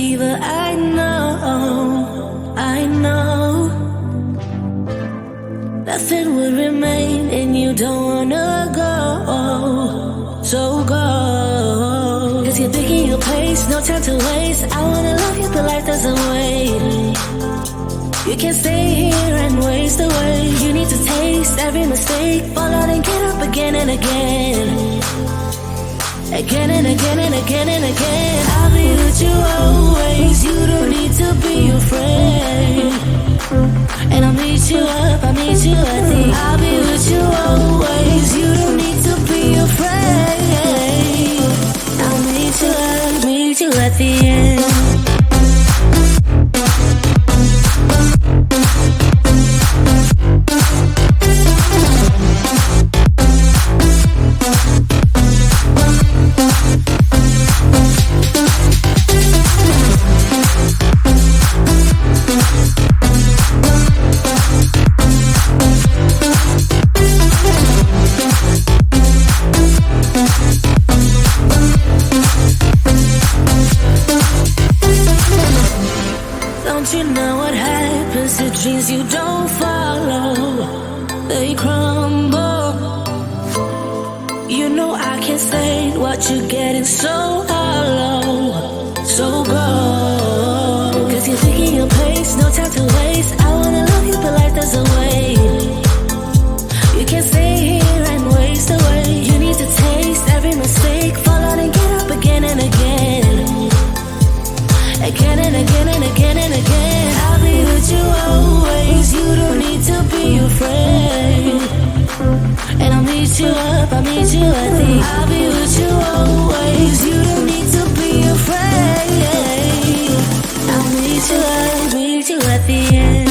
believer, I know nothing would remain and you don't wanna go. So go, 'cause you're picking your place, no time to waste. I wanna love you but life doesn't wait. You can't stay here and waste away. You need to taste every mistake, fall out and get up again and again. Again and again and again and again. I'll be with you always. You don't need to be afraid. And I'll meet you up, I'll meet you at the end. I'll be with you always. You don't need to be afraid. I'll meet you up, meet you at the end. Don't you know what happens to dreams you don't follow? They crumble. You know I can't stand what you're getting so hollow. So go, 'cause you're taking your place, no time to waste. I wanna love you but life doesn't wait. You can't stay here and waste away. You need to taste every mistake, fall out and get up again and again. Again and again and again and again. I'll be with you always. You don't need to be afraid. And I'll meet you up, I'll meet you at the end. I'll be with you always. You don't need to be afraid. I'll meet you up, meet you at the end.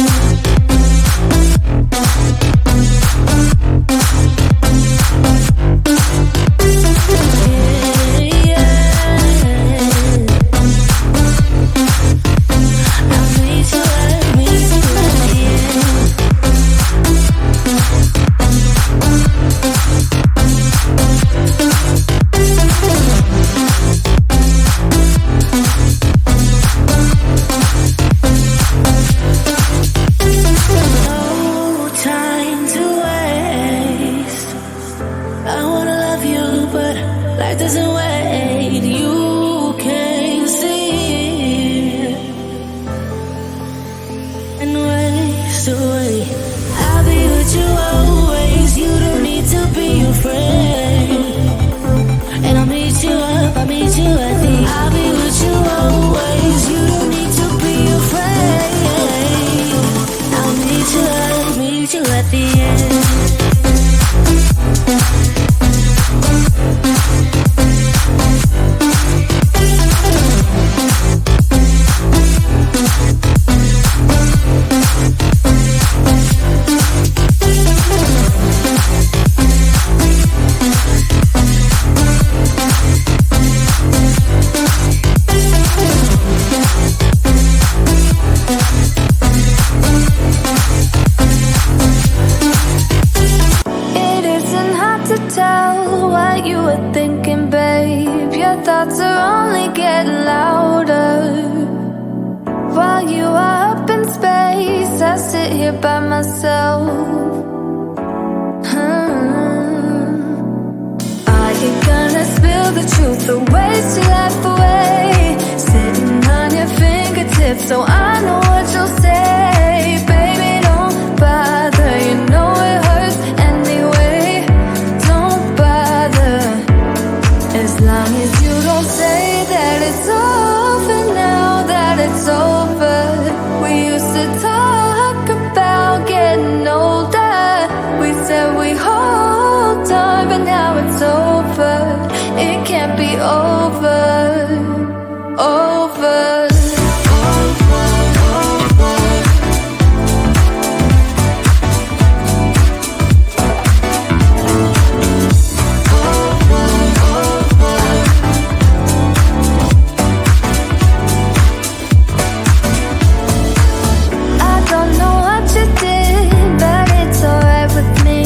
But it's alright with me.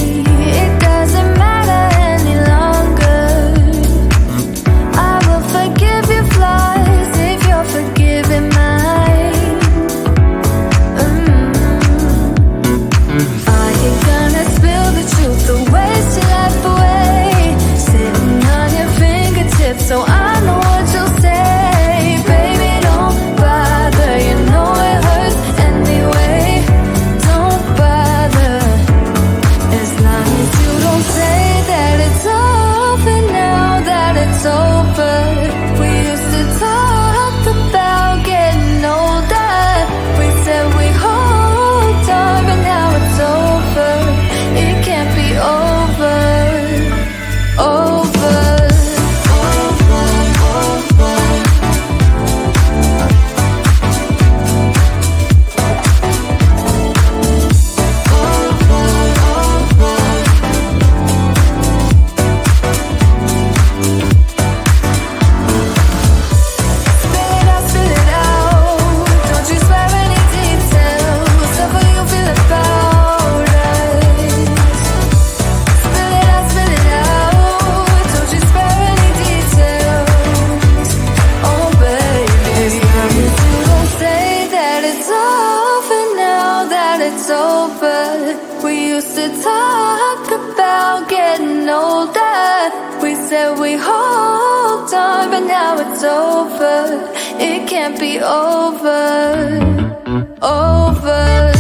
It doesn't matter any longer. it's over. We used to talk about getting older. We said we hold on, but now it's over. It can't be over. Over.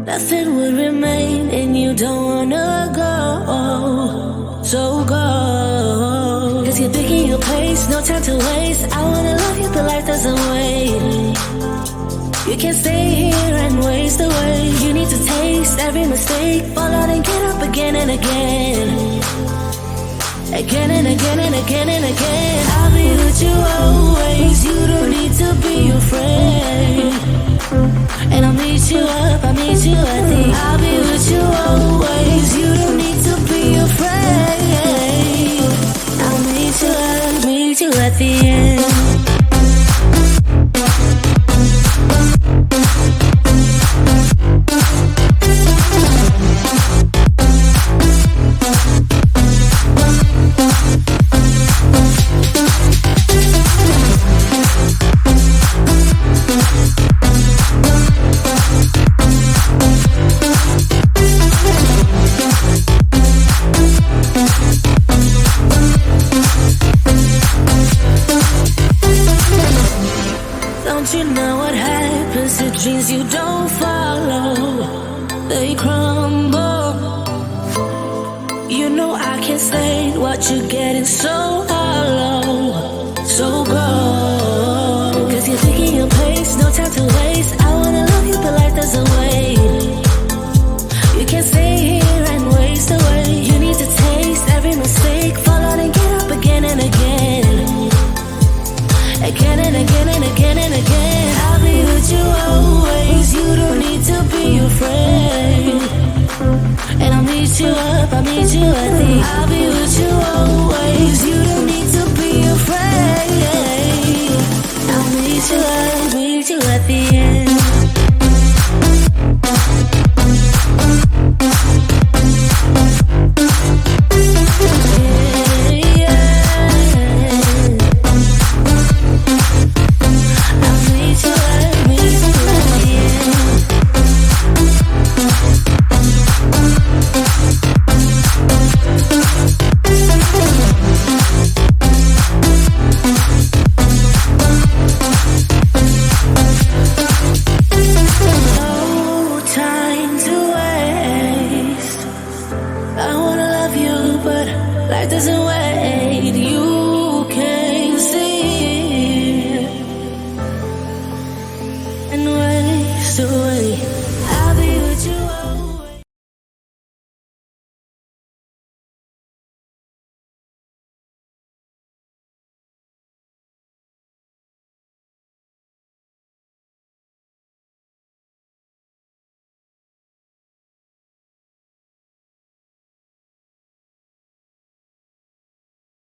nothing would remain, and you don't wanna go. So go, 'cause you're picking your pace, no time to waste. I wanna love you, but life doesn't wait. You can't stay here and waste away. You need to taste every mistake, fall out and get up again and again. Again and again and again and again. I'll be with you always. You don't need to be afraid. And I'll meet you up, I'll meet you at the end. I'll be with you always. You don't need to be afraid. I'll meet you up, meet you at the end. Don't you know what happens to dreams you don't follow? They crumble. You know I can't stand what you're getting so hollow. So go, 'cause you're picking your pace, no time to waste. I wanna love you, but life doesn't wait. You can't stay here and waste away. You need to taste every mistake, fall out and get up again and again. Again and again and again and again. I'll be with you always. You don't need to be afraid. And I'll meet you up, I'll meet you at the end. I'll be with you always. You don't need to be afraid. I'll meet you up, meet you at the end. Life doesn't wait, you can't see and waste away.